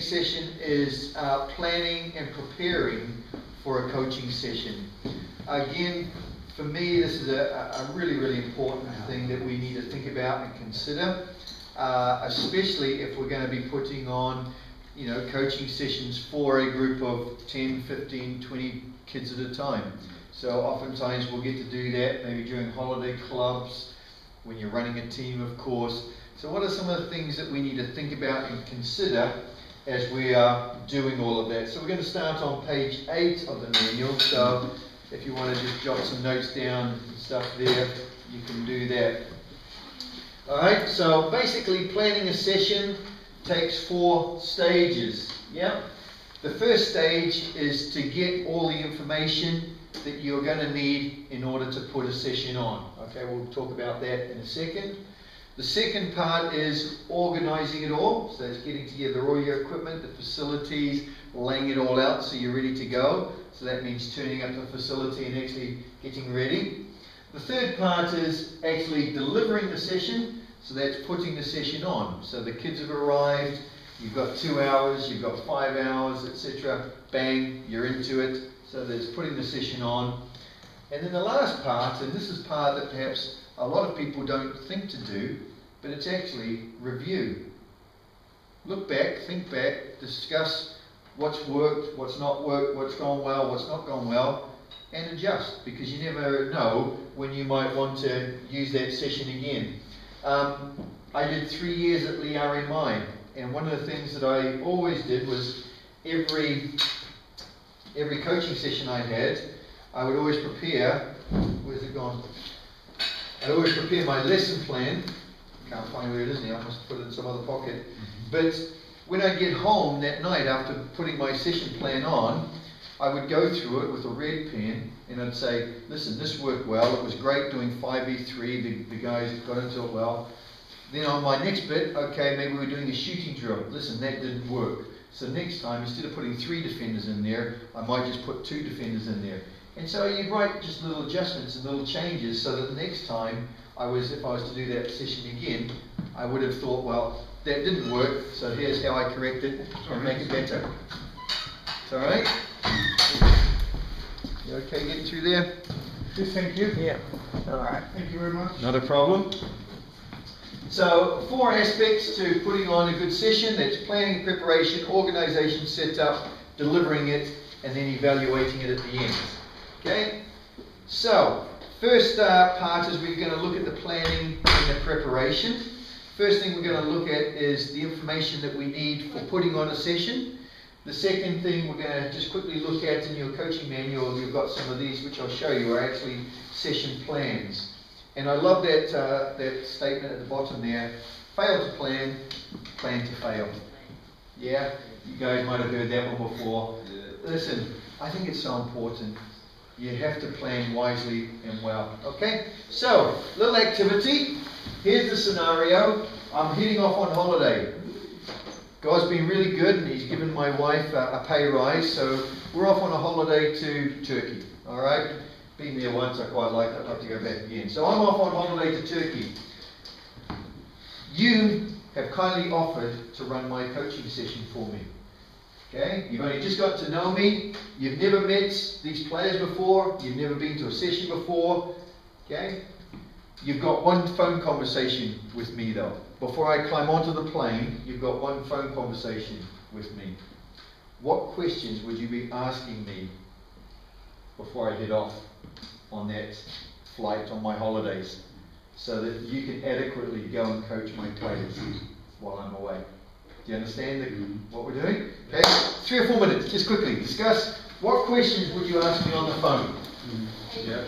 next session is planning and preparing for a coaching session. Again, for me, this is a really, really important thing that we need to think about and consider, especially if we're going to be putting on, coaching sessions for a group of 10, 15, 20 kids at a time. So oftentimes we'll get to do that maybe during holiday clubs, when you're running a team, of course. So what are some of the things that we need to think about and consider as we are doing all of that? So we're going to start on page 8 of the manual. So if you want to just jot some notes down and stuff there, you can do that. Alright, so basically planning a session takes 4 stages. Yeah? The first stage is to get all the information that you're going to need in order to put a session on. Okay, we'll talk about that in a second. The second part is organizing it all. So it's getting together all your equipment, the facilities, laying it all out so you're ready to go. So that means turning up the facility and actually getting ready. The third part is actually delivering the session. So that's putting the session on. So the kids have arrived, you've got 2 hours, you've got 5 hours, etc. Bang, you're into it. So there's putting the session on. And then the last part, and this is part that perhaps a lot of people don't think to do, but it's actually review. Look back, think back, discuss what's worked, what's not worked, what's gone well, what's not gone well, and adjust, because you never know when you might want to use that session again. I did 3 years at RMI, and one of the things that I always did was every coaching session I had, I would always prepare, where's it gone? I'd always prepare my lesson plan. Can't find where it is now, I must put it in some other pocket. But when I get home that night after putting my session plan on, I would go through it with a red pen and I'd say, listen, this worked well, it was great doing 5v3, the guys got into it well. Then on my next bit, okay, maybe we're doing a shooting drill. Listen, that didn't work. So next time, instead of putting 3 defenders in there, I might just put 2 defenders in there. And so you'd write just little adjustments and little changes so that the next time, if I was to do that session again, I would have thought, well, that didn't work, so here's how I correct it and make it better. It's alright? You okay getting through there? Yes, thank you. Yeah. Alright. Thank you very much. Not a problem. So 4 aspects to putting on a good session. That's planning, preparation, organisation, setup, delivering it, and then evaluating it at the end. Okay? So, first part is we're going to look at the planning and the preparation. First thing we're going to look at is the information that we need for putting on a session. The second thing we're going to just quickly look at in your coaching manual, you've got some of these which I'll show you, are actually session plans. And I love that statement at the bottom there, fail to plan, plan to fail. Yeah, you guys might have heard that one before. Listen, I think it's so important. You have to plan wisely and well. Okay, so little activity. Here's the scenario. I'm heading off on holiday. God's been really good and he's given my wife a pay rise, so we're off on a holiday to Turkey. Alright? Been there once, I quite like it, I'd like to go back again. So I'm off on holiday to Turkey. You have kindly offered to run my coaching session for me. Okay? You've only just got to know me. You've never met these players before. You've never been to a session before. Okay? You've got one phone conversation with me though. Before I climb onto the plane, you've got one phone conversation with me. What questions would you be asking me before I head off on that flight on my holidays, so that you can adequately go and coach my players while I'm away? Do you understand what we're doing? Okay, 3 or 4 minutes, just quickly discuss. What questions would you ask me on the phone? Yeah.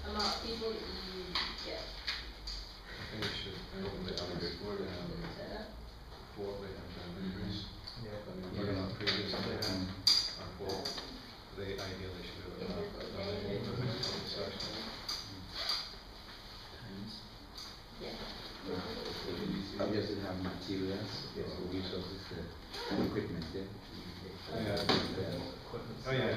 Amount of people that you get. I think it should probably have a good word and quarterly and increase. We're not previous what they ideally should do with that. Obviously have materials, resources, equipment there. Oh yeah.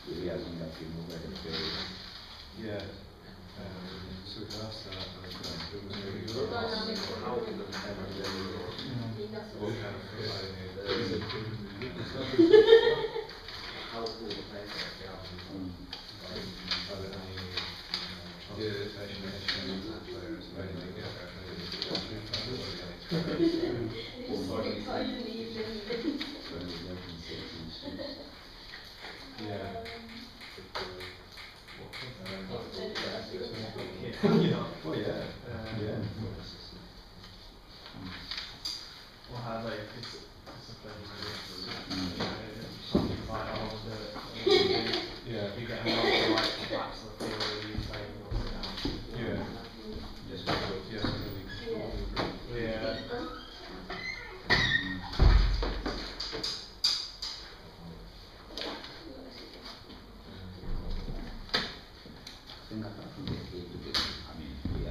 We are going to move at the place. Yeah. So we can ask that, but it was really good. What kind of providing How cool the place is. are there any transportation issues with players or anything? Yeah. Oh yeah. Yeah. Or how they discipline something quite hard to Yeah. you get a lot of like flaps of the field where you play or Yeah. Yes, really control the group. yeah.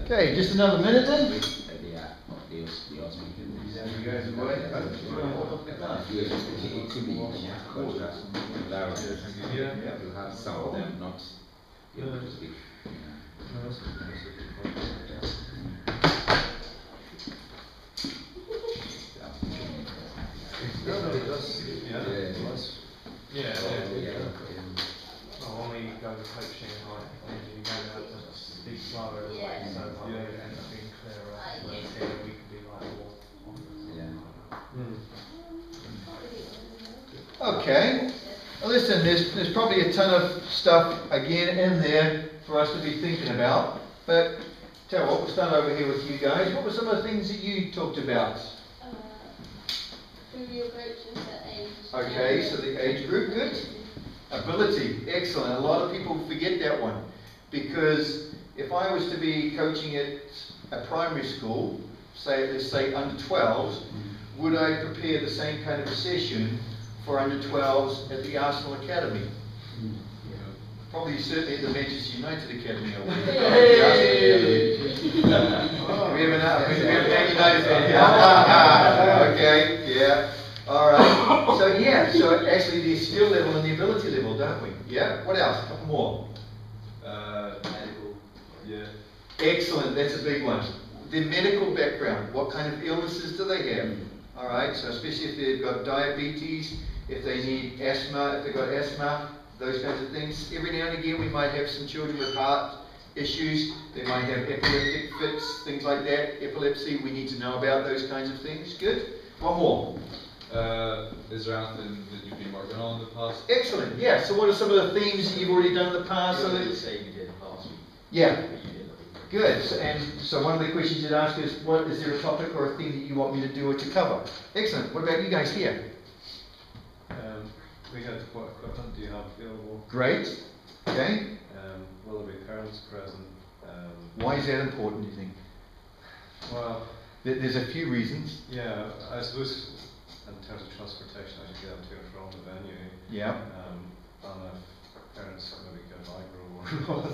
Okay, just another minute then. They also make it. You guys away? It could be contrast. Yeah. You have some of them not able to speak. No, that's a good point. No, that's Yeah. Yeah. Well, when we go coaching, like, you go out to speak slower, like, so like, we end up being clearer. Whereas here we can be like more. Okay. Well, listen, there's probably a ton of stuff again in there for us to be thinking about. But tell you what, we'll start over here with you guys. What were some of the things that you talked about? Who your coach and set age. Okay, so the age group, good. Ability, excellent. A lot of people forget that one. Because if I was to be coaching at a primary school, let's say under 12s, would I prepare the same kind of a session for under 12s at the Arsenal Academy? Probably certainly at the Manchester United Academy. I would. We have an Man United fan. Okay, yeah. All right. So actually the skill level and the ability level, don't we? Yeah. What else? A couple more. Medical. Yeah. Excellent. That's a big one. The medical background. What kind of illnesses do they have? All right. So especially if they've got diabetes, if they need asthma, if they've got asthma, those kinds of things. Every now and again we might have some children with heart issues. They might have epileptic fits, things like that. Epilepsy, we need to know about those kinds of things. Good. One more. Is there anything that you've been working on in the past? Excellent. Yeah. So what are some of the themes that you've already done in the past? So that, Say you did last week. yeah. Good. So one of the questions you'd ask is, what is there a topic or a theme that you want me to do or to cover? Excellent. What about you guys here? We had what equipment do you have available? Great. Okay. Will there be parents present? Why is that important, do you think? Well, There's a few reasons. yeah, I suppose in terms of transportation, I should get them to and from the venue. Yeah. And if parents maybe get micro or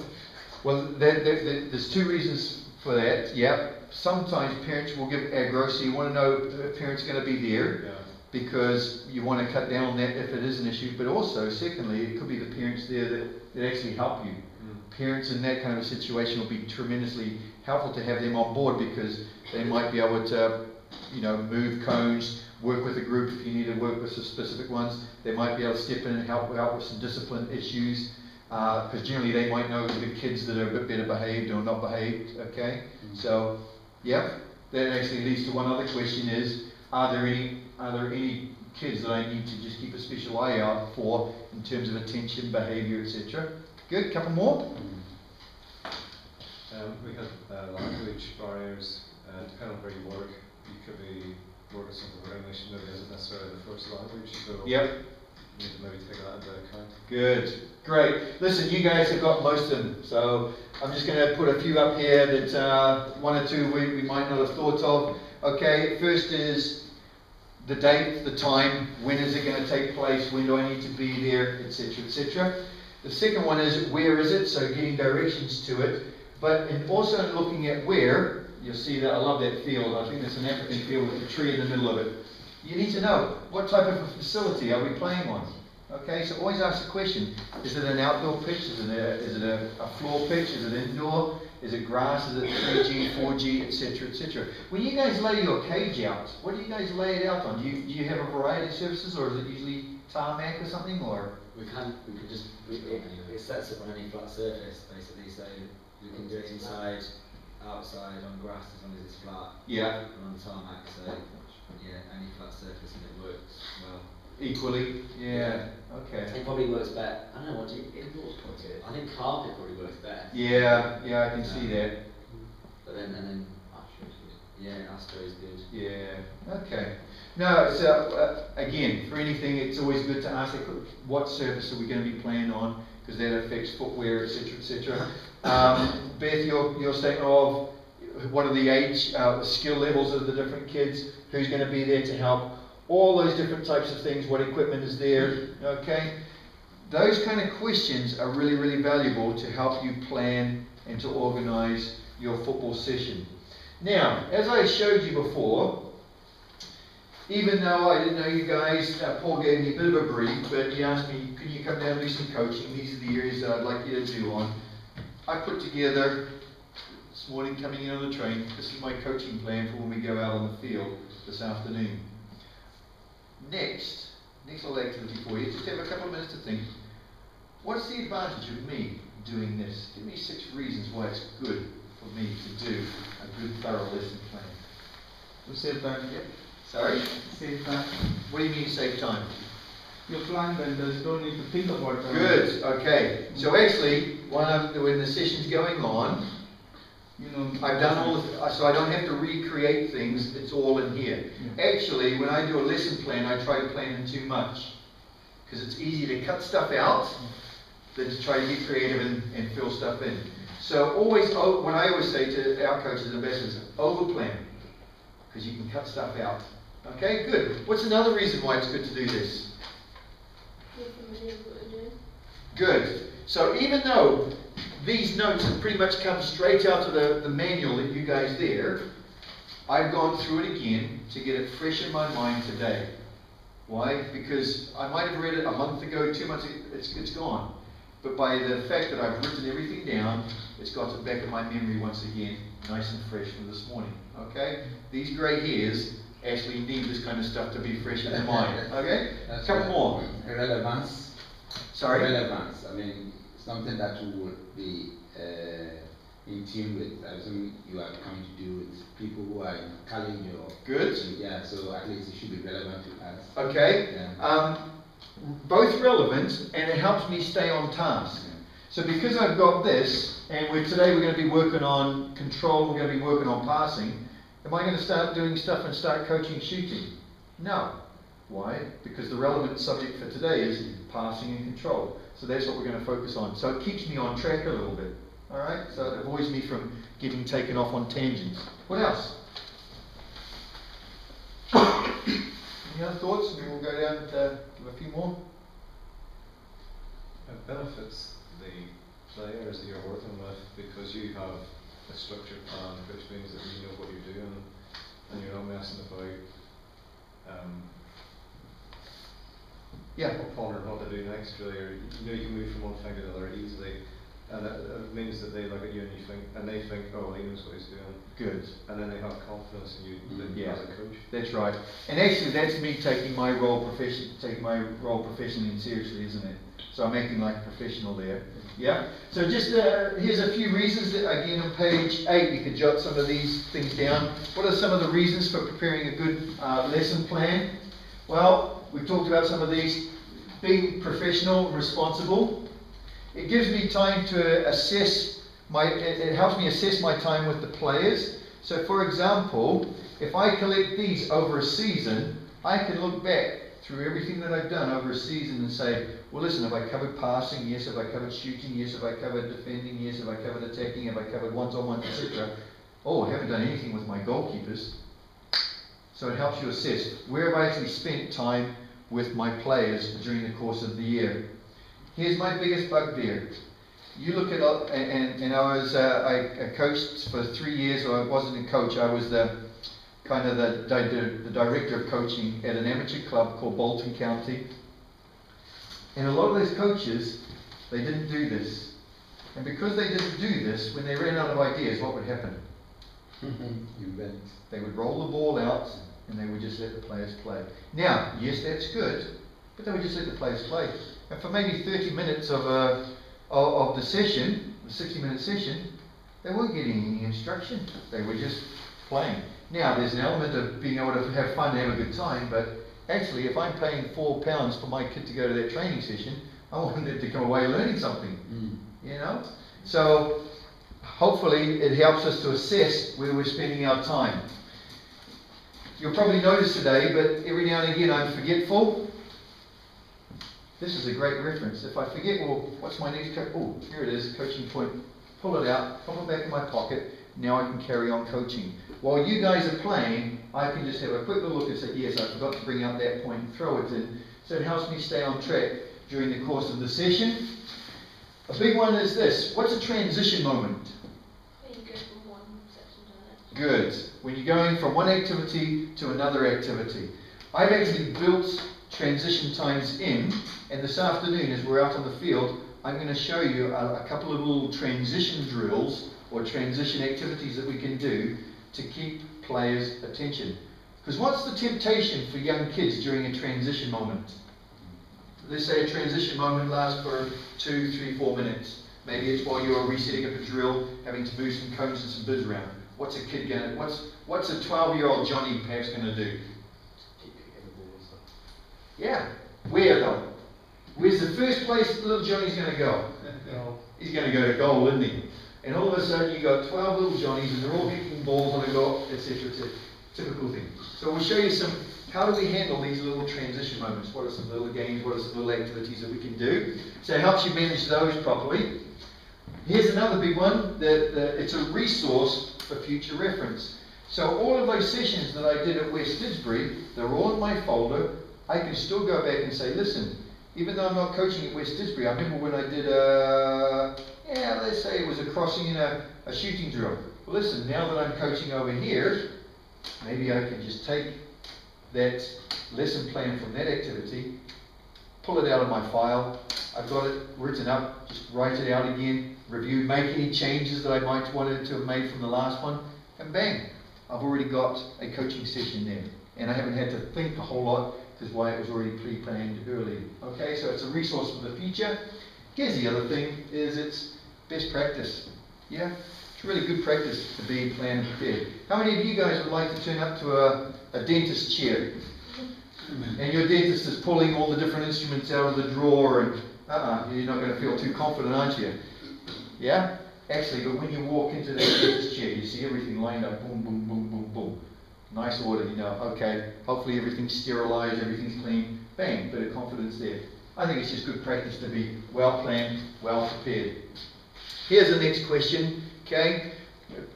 Well, there's two reasons for that. Yeah. Sometimes parents will give aggro, so you want to know if parents are going to be there. yeah. Because you want to cut down on that if it is an issue, but also, secondly, it could be the parents there that actually help you. Parents in that kind of a situation will be tremendously helpful to have them on board because they might be able to, move cones, work with a group if you need to work with some specific ones. They might be able to step in and help out with some discipline issues because generally they might know the kids that are a bit better behaved or not behaved, okay? So, yeah, that actually leads to one other question is, are there any kids that I need to just keep a special eye out for in terms of attention, behaviour, etc.? Good, couple more? We had language barriers, depending on where you work, you could be working something where English maybe isn't necessarily the first language, so Yep. need to maybe take that into account. Good, great. Listen, you guys have got most of them, so I'm just going to put a few up here that one or two we might not have thought of. Okay, first is the date, the time, when is it going to take place, when do I need to be there, etc., etc. The second one is where is it, so getting directions to it, but also looking at where, you'll see that I love that field, I think there's an African field with a tree in the middle of it. You need to know, what type of a facility are we playing on? Okay, so always ask the question, is it an outdoor pitch, is it a floor pitch, is it indoor, is it grass, is it 3G, 4G, etc., etc. When you guys lay your cage out, what do you guys lay it out on? Do you have a variety of surfaces, or is it usually tarmac or something, or? It sets up on any flat surface basically, so we can do it inside, outside, on grass as long as it's flat. Yeah. And on tarmac, so yeah, any flat surface and it works well. Equally? Yeah. Okay. It probably works better. I don't know, what do you indoors put it? I think carpet probably works better. Yeah, I can see that. But then Astro's good. Yeah, Astro is good. Yeah, okay. No, so again, for anything, it's always good to ask what surface are we going to be playing on, because that affects footwear, etc., etc. Beth, your statement of what are the age, skill levels of the different kids, who's going to be there to help, all those different types of things, what equipment is there, okay? Those kind of questions are really, really valuable to help you plan and to organize your football session. Now, as I showed you before, even though I didn't know you guys, Paul gave me a bit of a brief, but he asked me, can you come down and do some coaching? These are the areas that I'd like you to do on. I put together, this morning coming in on the train, this is my coaching plan for when we go out on the field this afternoon. Next little activity for you, just have a couple of minutes to think. What's the advantage of me doing this? Give me 6 reasons why it's good for me to do a good, thorough lesson plan. To save time. Yep. Sorry? Save time. What do you mean save time? Your plan vendors don't need to think about that. Good, okay. So actually, when the session's going on, You know, I've done all so I don't have to recreate things, it's all in here. Yeah. Actually, when I do a lesson plan, I try to plan in too much. Because it's easy to cut stuff out than to try to get creative and fill stuff in. So always, what I always say to our coaches and ambassadors, over-plan. Because you can cut stuff out. Okay, good. What's another reason why it's good to do this? Good. So even though these notes have pretty much come straight out of the manual that you guys there, I've gone through it again to get it fresh in my mind today. Why? Because I might have read it a month ago, 2 months ago, it's gone. But by the fact that I've written everything down, it's got it back in my memory once again, nice and fresh from this morning. Okay? These grey hairs actually need this kind of stuff to be fresh in the mind. Okay? A couple more. Relevance. Sorry? Relevance. I mean, something that you would be in tune with. I assume you are coming to do with people who are calling your. Good. Yeah, so at least it should be relevant to us. Okay. Yeah. Both relevant, and it helps me stay on task. So because I've got this, and today we're going to be working on control, we're going to be working on passing, am I going to start doing stuff and start coaching shooting? No. Why? Because the relevant subject for today is passing and control. So that's what we're going to focus on. So it keeps me on track a little bit. Alright? So it avoids me from getting taken off on tangents. What else? Any other thoughts? And we'll go down to a few more. It benefits the players that you're working with because you have a structured plan, which means that you know what you're doing and you're not messing about pondering what to do next, really, or you can move from one thing to the other easily, and it means that they look at you and they think, oh, he knows what he's doing. Good. And then they have confidence in you as a coach. That's right. And actually, that's me taking my role professionally and seriously, isn't it? So I'm acting like a professional there. Yeah. So just here's a few reasons that, again, on page 8, you could jot some of these things down. What are some of the reasons for preparing a good lesson plan? Well, we've talked about some of these. Being professional, responsible. It gives me time to assess it helps me assess my time with the players. So for example, if I collect these over a season, I can look back through everything that I've done over a season and say, well listen, have I covered passing? Yes. Have I covered shooting? Yes. Have I covered defending? Yes. Have I covered attacking? Have I covered one-on-one, etc.? Oh, I haven't done anything with my goalkeepers. So it helps you assess, where have I actually spent time with my players during the course of the year? Here's my biggest bugbear. You look at, and I coached for 3 years, or I wasn't a coach, I was the director of coaching at an amateur club called Bolton County. And a lot of those coaches, they didn't do this. And because they didn't do this, when they ran out of ideas, what would happen? They would roll the ball out and they would just let the players play. Now, yes, that's good, but they would just let the players play. And for maybe 30 minutes of the session, the 60-minute session, they weren't getting any instruction. They were just playing. Now, there's an element of being able to have fun and have a good time, but actually, if I'm paying £4 for my kid to go to that training session, I want them to come away learning something. You know? So, hopefully, it helps us to assess where we're spending our time. You'll probably notice today, but every now and again I'm forgetful. This is a great reference. If I forget, well, what's my next oh, here it is, coaching point. Pull it out, pop it back in my pocket. Now I can carry on coaching. While you guys are playing, I can just have a quick little look and say, yes, I forgot to bring up that point and throw it in. So it helps me stay on track during the course of the session. A big one is this. What's a transition moment? When you go from one section to the next. Good. When you're going from one activity to another activity. I've actually built transition times in, and this afternoon as we're out on the field, I'm going to show you a couple of little transition drills or transition activities that we can do to keep players' attention. Because what's the temptation for young kids during a transition moment? Let's say a transition moment lasts for 2, 3, 4 minutes. Maybe it's while you're resetting up a drill, having to move some cones and some bits around. What's a kid going to, what's a 12-year-old Johnny perhaps going to do? Yeah. Where though? Where's the first place little Johnny's going to go? He's going to go to goal, isn't he? And all of a sudden you've got 12 little Johnnies and they're all kicking balls on a goal, etc. It's a typical thing. So we'll show you how do we handle these little transition moments? What are some little games? What are some little activities that we can do? So it helps you manage those properly. Here's another big one. It's a resource for future reference. So all of those sessions that I did at West Didsbury, they're all in my folder. I can still go back and say, listen, even though I'm not coaching at West Didsbury, I remember when I did let's say it was a crossing in a shooting drill. Well, listen, now that I'm coaching over here, maybe I can just take that lesson plan from that activity, pull it out of my file. I've got it written up, just write it out again, review, make any changes that I might wanted to have made from the last one, and bang, I've already got a coaching session there. And I haven't had to think a whole lot because why it was already pre-planned early. Okay, so it's a resource for the future. Here's the other thing, is it's best practice. Yeah, it's really good practice to be planned and prepared. How many of you guys would like to turn up to a dentist chair? And your dentist is pulling all the different instruments out of the drawer and you're not going to feel too confident, aren't you? Yeah? Actually, but when you walk into that dentist chair, you see everything lined up, boom, boom, boom, boom, boom. Nice order, you know, okay, hopefully everything's sterilised, everything's clean, bang, bit of confidence there. I think it's just good practice to be well planned, well prepared. Here's the next question, okay?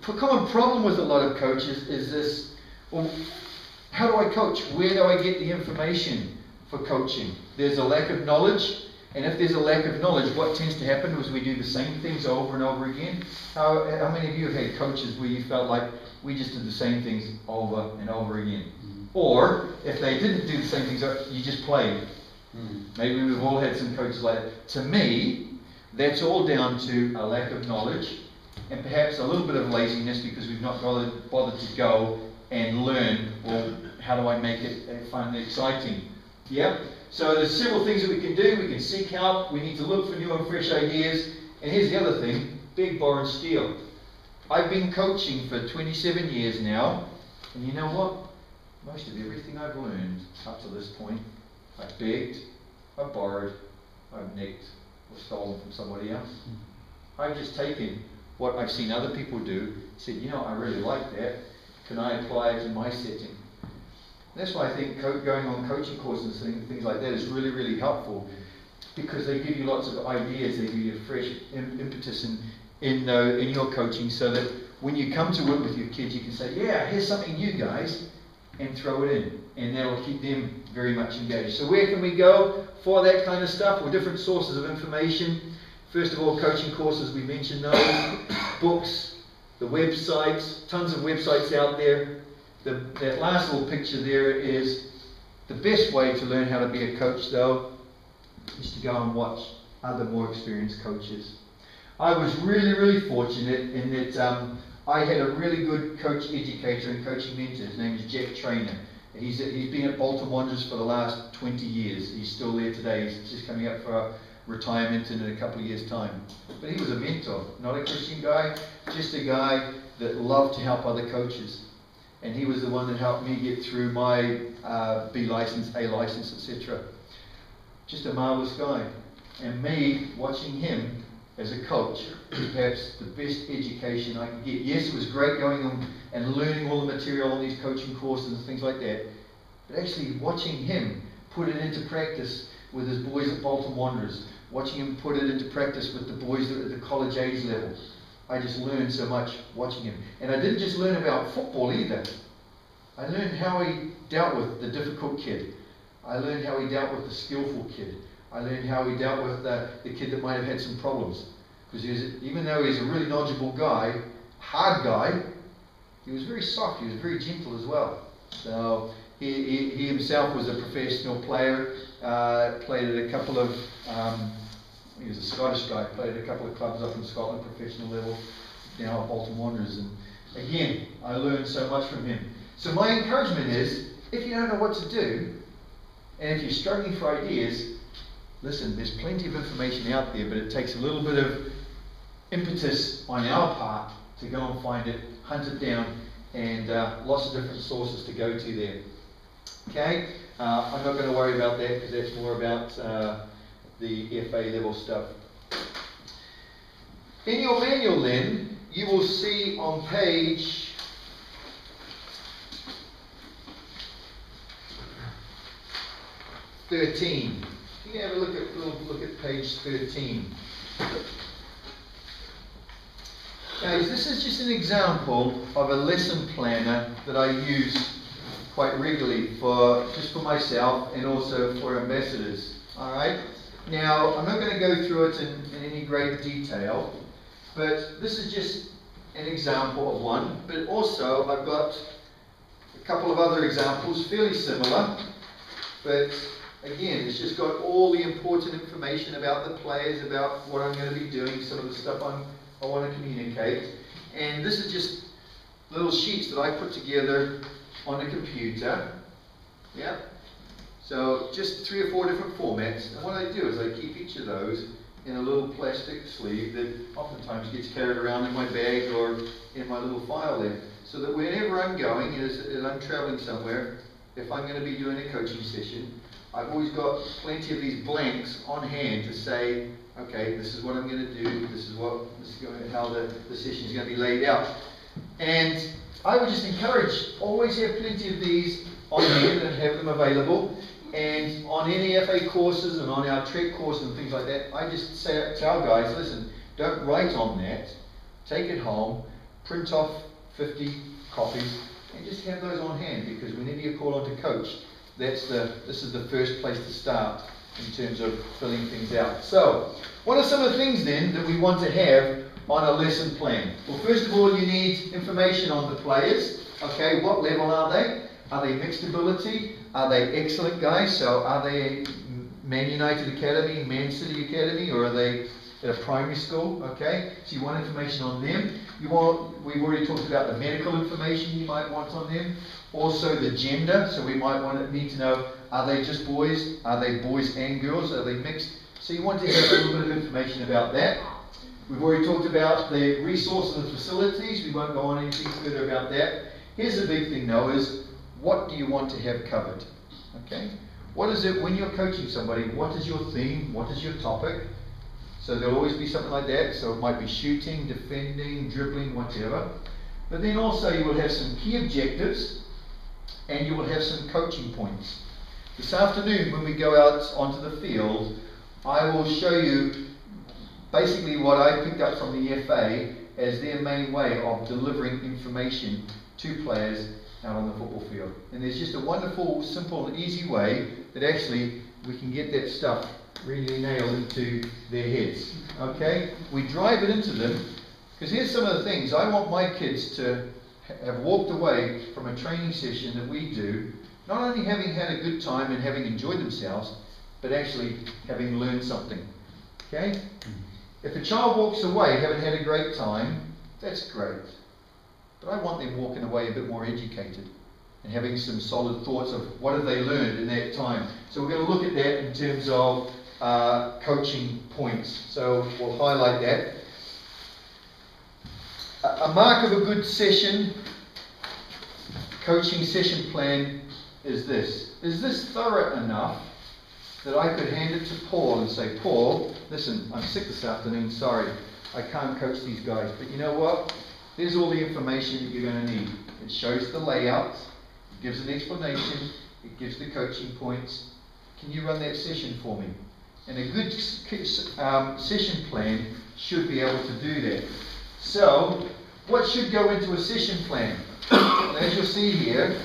A common problem with a lot of coaches is this, well, how do I coach? Where do I get the information for coaching? There's a lack of knowledge, and if there's a lack of knowledge, what tends to happen is we do the same things over and over again. How many of you have had coaches where you felt like we just did the same things over and over again? Or, if they didn't do the same things, you just played. Maybe we've all had some coaches like that. To me, that's all down to a lack of knowledge and perhaps a little bit of laziness because we've not bothered to go and learn, well, how do I make it fun and exciting? Yeah? So there's several things that we can do. We can seek help. We need to look for new and fresh ideas. And here's the other thing, beg, borrow and steal. I've been coaching for 27 years now, and you know what? Most of everything I've learned up to this point, I've begged, I've borrowed, I've nicked, or stolen from somebody else. I've just taken what I've seen other people do, said, you know, I really like that. Can I apply it in my setting? That's why I think going on coaching courses and things like that is really, really helpful, because they give you lots of ideas, they give you a fresh impetus in your coaching, so that when you come to work with your kids, you can say, yeah, here's something new, guys, and throw it in, and that'll keep them very much engaged. So where can we go for that kind of stuff? Well, different sources of information. First of all, coaching courses, we mentioned those, books, the websites, tons of websites out there. That last little picture there is the best way to learn how to be a coach, though, is to go and watch other more experienced coaches. I was really, really fortunate in that I had a really good coach educator and coaching mentor. His name is Jack Trainer. He's been at Bolton Wanderers for the last 20 years. He's still there today. He's just coming up for retirement in a couple of years' time. But he was a mentor, not a Christian guy, just a guy that loved to help other coaches. And he was the one that helped me get through my B license, A license, etc. Just a marvelous guy. And me watching him as a coach was perhaps the best education I could get. Yes, it was great going on and learning all the material on these coaching courses and things like that, but actually watching him put it into practice with his boys at Bolton Wanderers, watching him put it into practice with the boys at the college age level. I just learned so much watching him. And I didn't just learn about football either. I learned how he dealt with the difficult kid. I learned how he dealt with the skillful kid. I learned how he dealt with the kid that might have had some problems. Because even though he's a really knowledgeable guy, hard guy, he was very soft, he was very gentle as well. So he himself was a professional player, played at a couple of, he was a Scottish guy, played at a couple of clubs up in Scotland, professional level, now at Bolton Wanderers. And again, I learned so much from him. So my encouragement is, if you don't know what to do, and if you're struggling for ideas, listen, there's plenty of information out there, but it takes a little bit of impetus on our part to go and find it, hunt it down, and lots of different sources to go to there. Okay, I'm not going to worry about that because that's more about the FA level stuff. In your manual then, you will see on page 13. You can have a look at page 13. Guys, this is just an example of a lesson planner that I use quite regularly just for myself and also for ambassadors. Alright? Now, I'm not going to go through it in any great detail, but this is just an example of one. But also, I've got a couple of other examples, fairly similar, but again, it's just got all the important information about the players, about what I'm going to be doing, some of the stuff I want to communicate. And this is just little sheets that I put together on a computer. Yeah. So just 3 or 4 different formats. And what I do is I keep each of those in a little plastic sleeve that oftentimes gets carried around in my bag or in my little file there. So that whenever I'm going, as I'm traveling somewhere, if I'm going to be doing a coaching session, I've always got plenty of these blanks on hand to say, okay, this is what I'm going to do, this is how the session is going to be laid out. And I would just encourage, always have plenty of these on hand and have them available. And on any FA courses and on our Trek course and things like that, I just tell guys, listen, don't write on that, take it home, print off 50 copies, and just have those on hand, because whenever you call on to coach, this is the first place to start in terms of filling things out. So, what are some of the things then that we want to have on a lesson plan? Well, first of all, you need information on the players. Okay, what level are they? Are they mixed ability? Are they excellent guys? So, are they Man United Academy, Man City Academy, or are they at a primary school? Okay, so you want information on them. We've already talked about the medical information you might want on them. Also the gender, so we might need to know, are they just boys? Are they boys and girls? Are they mixed? So you want to have a little bit of information about that. We've already talked about the resources and facilities. We won't go on anything further about that. Here's the big thing though, is what do you want to have covered? Okay? What is it when you're coaching somebody? What is your theme? What is your topic? So there'll always be something like that. So it might be shooting, defending, dribbling, whatever. But then also you will have some key objectives. and you will have some coaching points. This afternoon, when we go out onto the field, I will show you basically what I picked up from the FA as their main way of delivering information to players out on the football field. And there's just a wonderful, simple and easy way that actually we can get that stuff really nailed into their heads. Okay? We drive it into them, because here's some of the things. I want my kids to have walked away from a training session that we do, not only having had a good time and having enjoyed themselves, but actually having learned something. Okay? If a child walks away having had a great time, that's great. But I want them walking away a bit more educated and having some solid thoughts of what have they learned in that time. So we're going to look at that in terms of coaching points. So we'll highlight that. A mark of a good session, coaching session plan is this. Is this thorough enough that I could hand it to Paul and say, Paul, listen, I'm sick this afternoon, sorry, I can't coach these guys, but you know what? There's all the information that you're going to need. It shows the layout, it gives an explanation, it gives the coaching points. Can you run that session for me? And a good session plan should be able to do that. So, what should go into a session plan? Well, as you'll see here,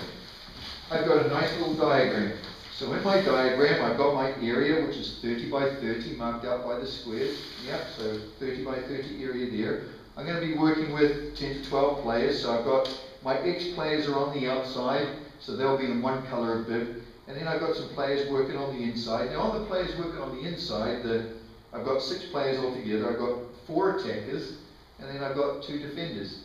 I've got a nice little diagram. So in my diagram, I've got my area, which is 30 by 30, marked out by the squares. Yep, so 30 by 30 area there. I'm going to be working with 10 to 12 players, so I've got my X players are on the outside, so they'll be in one colour bib. And then I've got some players working on the inside. Now on the players working on the inside, I've got 6 players altogether. I've got 4 attackers, and then I've got 2 defenders.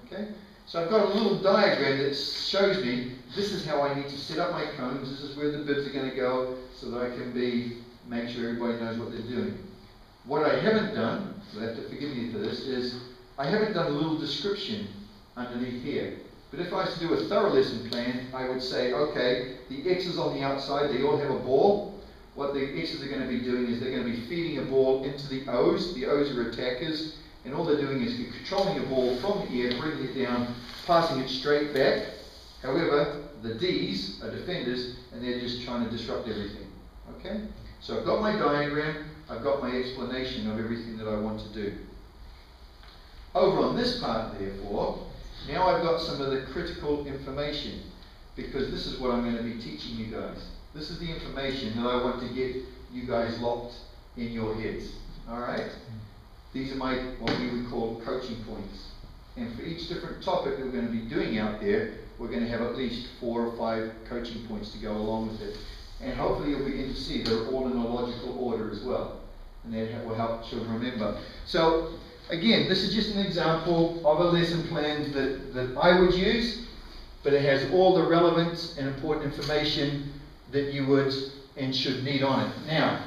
Okay? So I've got a little diagram that shows me this is how I need to set up my cones, this is where the bibs are going to go, so that I can make sure everybody knows what they're doing. What I haven't done, you'll have to forgive me for this, is I haven't done a little description underneath here. But if I was to do a thorough lesson plan, I would say, okay, the X's on the outside, they all have a ball. What the X's are going to be doing is they're going to be feeding a ball into the O's. The O's are attackers. And all they're doing is controlling a ball from the air, bringing it down, passing it straight back. However, the D's are defenders, and they're just trying to disrupt everything. Okay? So I've got my diagram, I've got my explanation of everything that I want to do. Over on this part, therefore, now I've got some of the critical information, because this is what I'm going to be teaching you guys. This is the information that I want to get you guys locked in your heads. Alright? These are what we would call coaching points. And for each different topic that we're going to be doing out there, we're going to have at least 4 or 5 coaching points to go along with it. And hopefully you'll begin to see they're all in a logical order as well. And that will help children remember. So, again, this is just an example of a lesson plan that I would use, but it has all the relevant and important information that you would and should need on it. Now,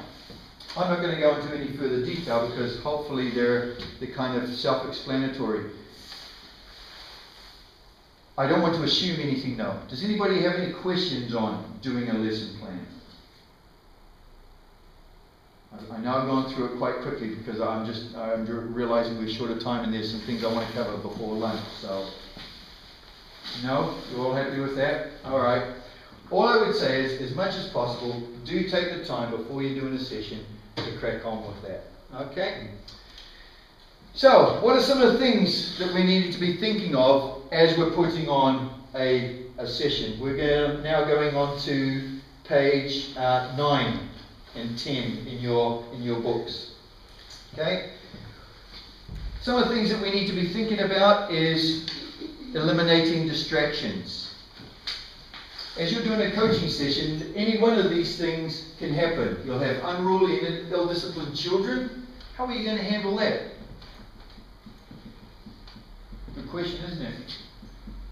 I'm not going to go into any further detail because hopefully they're kind of self-explanatory. I don't want to assume anything though. Does anybody have any questions on doing a lesson plan? I know I'm going through it quite quickly because I'm realizing we're short of time and there's some things I want to cover before lunch. So, no? You're all happy with that? Alright. All I would say is, as much as possible, do take the time before you're doing a session to crack on with that. Okay? So, what are some of the things that we need to be thinking of as we're putting on a session? We're now going on to page 9 and 10 in your books. Okay? Some of the things that we need to be thinking about is eliminating distractions. As you're doing a coaching session, any one of these things can happen. You'll have unruly and ill-disciplined children. How are you going to handle that? Good question, isn't it?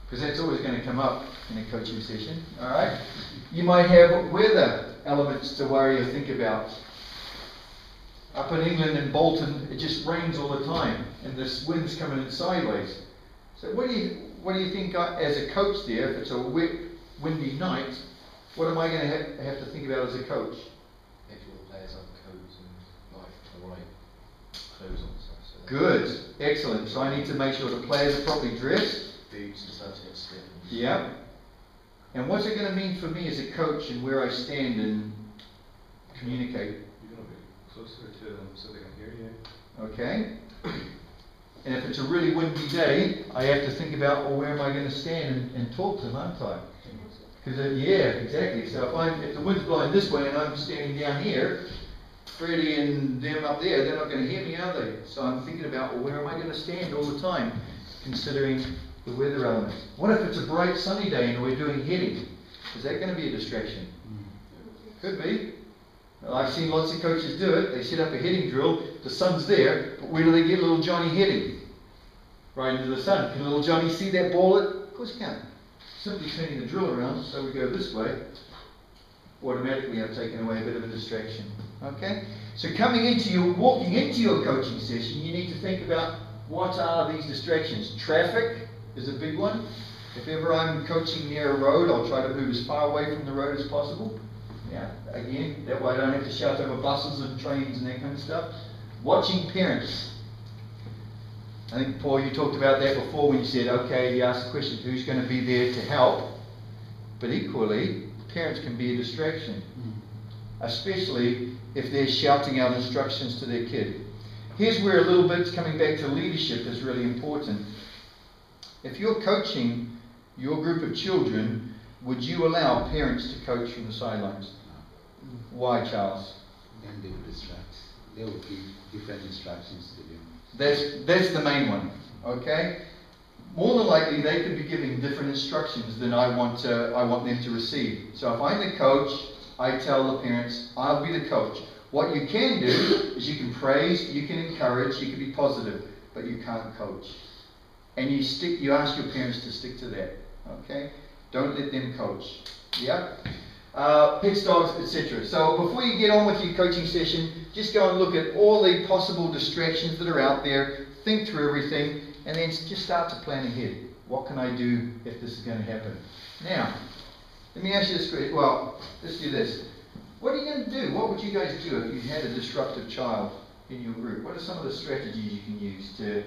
Because that's always going to come up in a coaching session. Alright? You might have weather elements to worry or think about. Up in England and Bolton, it just rains all the time, and this wind's coming in sideways. So what do you think as a coach there, if it's a wet, windy night, what am I going to have to think about as a coach? If your players have coats and like the right clothes on stuff. So good, excellent. So I need to make sure the players are properly dressed. Boots and stuff to get slip. Yeah. And what's it going to mean for me as a coach and where I stand and communicate? You're going to be closer to them so they can hear you. Okay? And if it's a really windy day, I have to think about, well, where am I going to stand and talk to them, aren't I? Because, yeah, exactly. So if the wind's blowing this way and I'm standing down here, Freddie and them up there, they're not going to hear me, are they? So I'm thinking about, well, where am I going to stand all the time, considering the weather elements. What if it's a bright sunny day and we're doing heading? Is that going to be a distraction? Could be. Well, I've seen lots of coaches do it. They set up a heading drill, the sun's there, but where do they get little Johnny heading? Right into the sun. Can little Johnny see that ball? Of course he can't. Simply turning the drill around so we go this way, automatically I've taken away a bit of a distraction. Okay? So walking into your coaching session, you need to think about what are these distractions. Traffic is a big one. If ever I'm coaching near a road, I'll try to move as far away from the road as possible. Yeah, again, that way I don't have to shout over buses and trains and that kind of stuff. Watching parents. I think, Paul, you talked about that before when you said, okay, you asked the question, who's going to be there to help? But equally, parents can be a distraction, especially if they're shouting out instructions to their kid. Here's where a little bit coming back to leadership is really important. If you're coaching your group of children, would you allow parents to coach from the sidelines? Why, Charles? Then they will distract. They will give different instructions to them. That's the main one, okay? More than likely, they could be giving different instructions than I want them to receive. So if I'm the coach, I tell the parents, I'll be the coach. What you can do is you can praise, you can encourage, you can be positive, but you can't coach. And you ask your parents to stick to that, okay? Don't let them coach. Yeah? Pets, dogs, etc. So before you get on with your coaching session, just go and look at all the possible distractions that are out there, think through everything, and then just start to plan ahead. What can I do if this is going to happen? Now, let me ask you this question. Well, let's do this. What are you going to do? What would you guys do if you had a disruptive child in your group? What are some of the strategies you can use to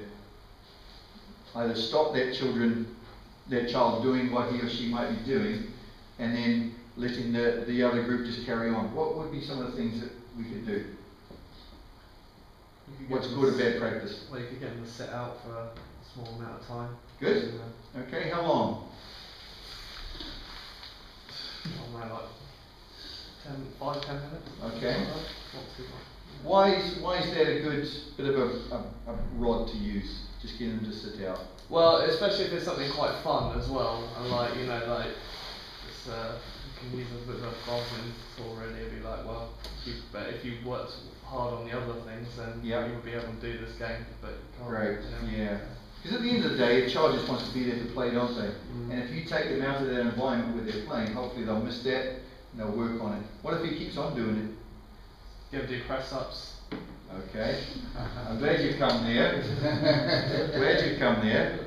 either stop that child doing what he or she might be doing, and then letting the other group just carry on? What would be some of the things that we could do? What's good or bad practice? Well, you could get them to sit out for a small amount of time. Good. Okay, how long? I don't know, like 5-10 minutes. Okay. Not too long. Why is that a good bit of a rod to use? Just getting them to sit out. Well, especially if it's something quite fun as well, and like it's you can use a bit of a buzzing tool really. It'd be like, well, if you worked hard on the other things, then you would be able to do this game, but you can't. Right. You know? Yeah. Because at the end of the day, a child just wants to be there to play, don't they? And if you take them out of that environment where they're playing, hopefully they'll miss that and they'll work on it. What if he keeps on doing it? You ever do press ups? Okay. I'm glad you've come there. Glad you've come there.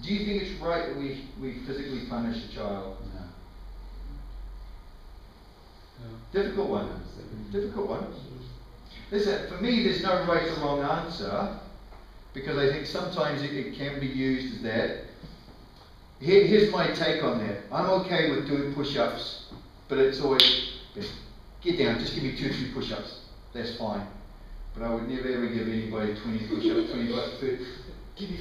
Do you think it's right that we physically punish a child? No. Difficult one. Difficult one. Listen, for me, there's no right or wrong answer, because I think sometimes it can be used as that. Here's my take on that. I'm okay with doing push-ups, but it's always, get down, just give me 2 or 3 push-ups. That's fine. But I would never ever give anybody 20 push-ups, 30. Give me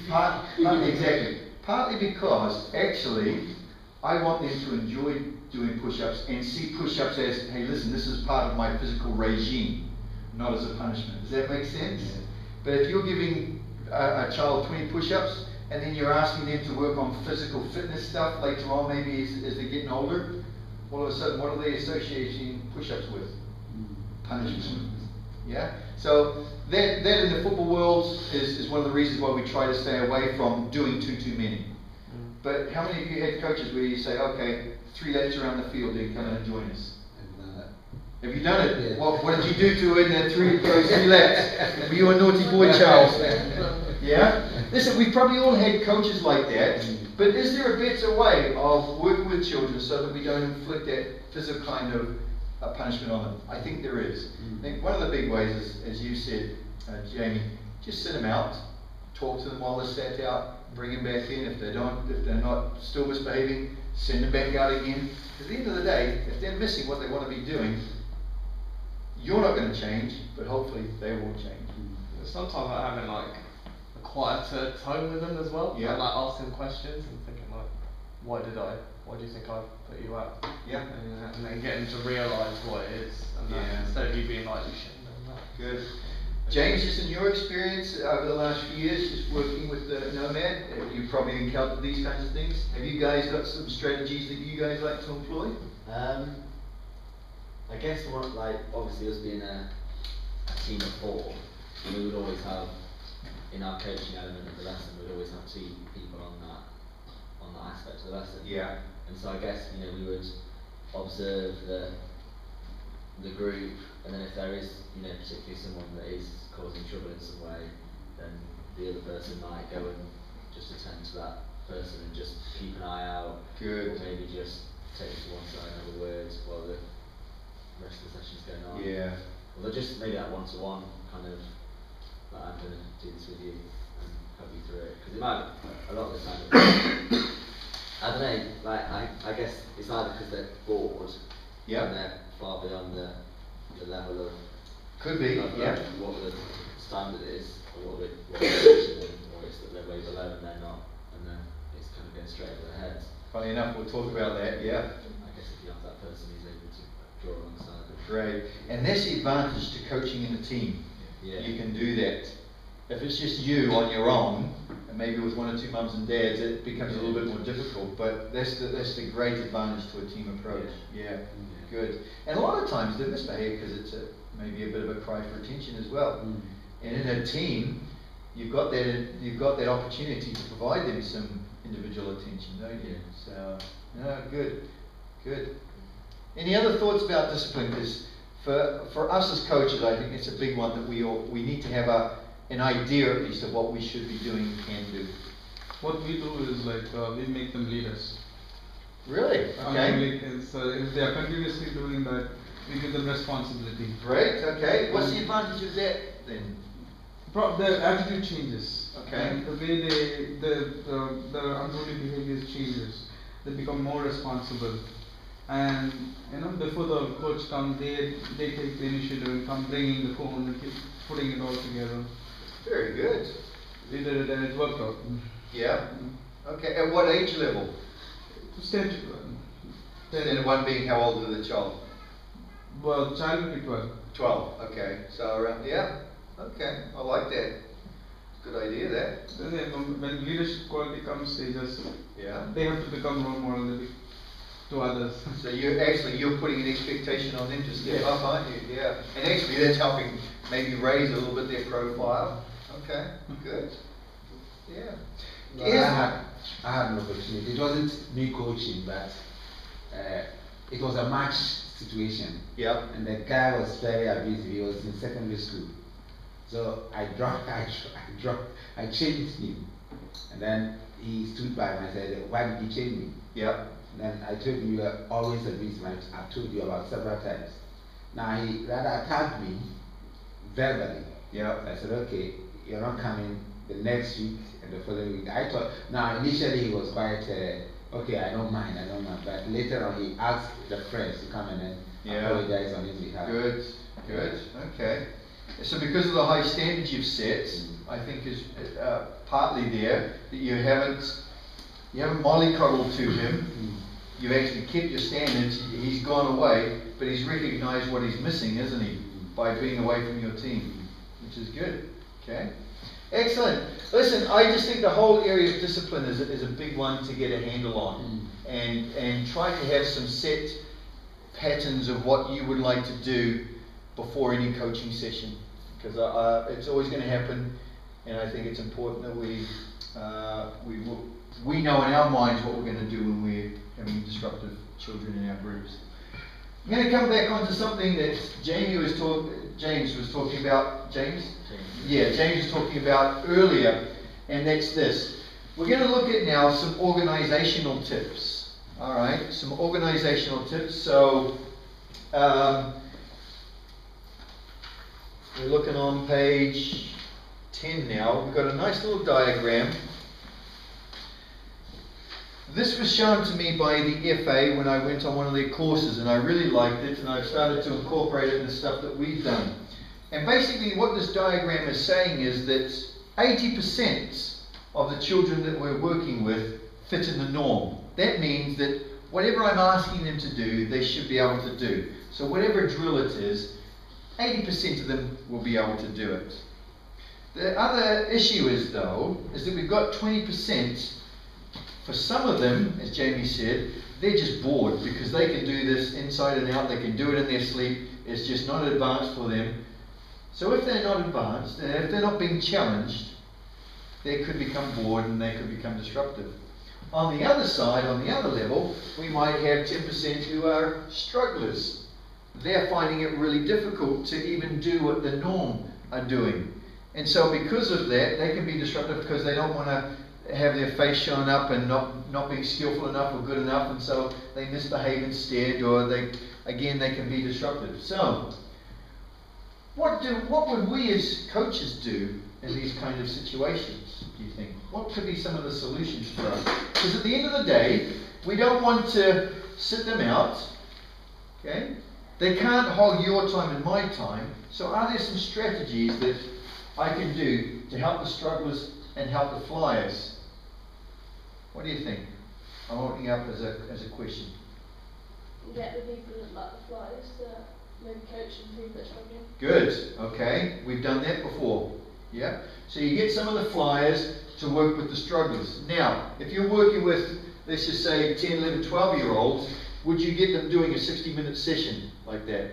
50. Exactly. Partly because, actually, I want them to enjoy doing push-ups and see push-ups as, hey, listen, this is part of my physical regime, not as a punishment. Does that make sense? Yeah. But if you're giving a child 20 push-ups and then you're asking them to work on physical fitness stuff later on, maybe as they're getting older, all of a sudden, what are they associating push-ups with? Punishment. Yeah? So that in the football world is one of the reasons why we try to stay away from doing too many. But how many of you had coaches where you say, okay, 3 laps around the field, then come and join us? Have you done it? Yeah. What did you do to it in those 3 laps? Were you a naughty boy, Charles? Yeah? Listen, we've probably all had coaches like that, but is there a better way of working with children so that we don't inflict that physical kind of punishment on them? I think there is. I think one of the big ways is, as you said, Jamie, just sit them out, talk to them while they're sat out, bring them back in. If they're not still misbehaving, send them back out again. Because at the end of the day, if they're missing what they want to be doing, you're not going to change, but hopefully they will change. Sometimes like having like a quieter tone with them as well. Yeah. And, like asking questions and thinking like, why do you think I put you out? Yeah. And then getting to realise what it is. And that, Yeah. instead of you being like, you shouldn't have done that. Good. James, just in your experience over the last few years, just working with the Nomad, you've probably encountered these kinds of things. Have you guys got some strategies that you guys like to employ? I guess like obviously us being a team of 4, we would always have in our coaching element of the lesson, we'd always have 2 people on that aspect of the lesson. Yeah. And so I guess we would observe the group, and then if there is particularly someone that is causing trouble in some way, then the other person might go and just attend to that person and just keep an eye out. Good. Or maybe just take it to one side and have a word while the rest of the session's going on. Yeah. Or just maybe that one-to-one kind of, like, I'm going to do this with you and help you through it. Because it might, a lot of the time, I don't know, like, I guess it's either because they're bored Yeah. and they're far beyond the level of Could be, yeah. what the standard is, or what we're teaching them, or it's that they're way below and they're not, and then it's kind of going straight over their heads. Funny enough, we'll talk about that, yeah. I guess if you have that person who's able to draw alongside them. Great. And that's the advantage to coaching in a team. Yeah. You can do that. If it's just you on your own, and maybe with 1 or 2 mums and dads, it becomes a little bit more difficult. But that's the great advantage to a team approach. Yeah, good. And a lot of times they misbehave because it's maybe a bit of a cry for attention as well. And in a team, you've got that opportunity to provide them some individual attention, don't you? So, no, good. Any other thoughts about discipline? Because for us as coaches, I think it's a big one that we need to have an idea at least of what we should be doing and can do. What we do is like we make them leaders. Really? Okay. So if they are continuously doing that, we give them responsibility. Great. Okay. What's the advantage of that then? Their attitude changes. Okay. And the way the unruly behaviors changes. They become more responsible. And before the coach comes, they take the initiative and come bringing the phone and keep putting it all together. Very good. We did it and it worked out. Yeah. Okay. At what age level? Stage 10 and 1 being how old is the child? Well, child will be 12. 12. Okay. So around, yeah. Okay. I like that. Good idea that. When leadership quality comes, they have to become role model to others. So you're putting an expectation on them to step up, aren't you? Yeah. And actually that's helping maybe raise a little bit their profile. Okay. Good. Yeah. Well, I had an opportunity. It wasn't me coaching, but it was a match situation. Yeah. And the guy was very abusive. He was in secondary school. So I changed him. And then he stood by me and said, "Why did you change me?" Yeah. And then I told him, "You are always abusive." I've told you about several times. Now he rather attacked me verbally. Yeah. I said, "Okay, you're not coming the next week and the following week." I thought, now initially he was quite, okay, I don't mind, but later on he asked the friends to come and then apologize on his behalf. Good, okay. So because of the high standards you've set, I think is partly there, that you haven't mollycoddled to him, you've actually kept your standards, he's gone away, but he's recognised what he's missing, isn't he, by being away from your team, which is good, okay. Excellent. Listen, I just think the whole area of discipline is a big one to get a handle on, and try to have some set patterns of what you would like to do before any coaching session, because it's always going to happen, and I think it's important that we know in our minds what we're going to do when we're having disruptive children in our groups. I'm going to come back onto something that James was talking about. James was talking about earlier, and that's this. We're going to look at now some organisational tips. All right, some organisational tips. So we're looking on page 10 now. We've got a nice little diagram. This was shown to me by the FA when I went on one of their courses, and I really liked it, and I've started to incorporate it in the stuff that we've done. And basically what this diagram is saying is that 80% of the children that we're working with fit in the norm. That means that whatever I'm asking them to do, they should be able to do. So whatever drill it is, 80% of them will be able to do it. The other issue is, though, is that we've got 20%. For some of them, as Jamie said, they're just bored because they can do this inside and out. They can do it in their sleep. It's just not advanced for them. So if they're not advanced, and if they're not being challenged, they could become bored and they could become disruptive. On the other side, on the other level, we might have 10% who are strugglers. They're finding it really difficult to even do what the norm are doing. And so because of that, they can be disruptive because they don't want to have their face shown up and not being skillful enough or good enough, and so they misbehave instead, or they can be disruptive. So what would we as coaches do in these kind of situations, do you think? What could be some of the solutions for us? Because at the end of the day, we don't want to sit them out, okay? They can't hog your time and my time, so are there some strategies that I can do to help the strugglers and help the flyers? What do you think? I'm opening up as a question. Get the people that like the flyers to maybe coach and people that are struggling. Good, okay. We've done that before. Yeah? So you get some of the flyers to work with the strugglers. Now, if you're working with, let's just say, 10, 11, 12-year-olds, would you get them doing a 60-minute session like that?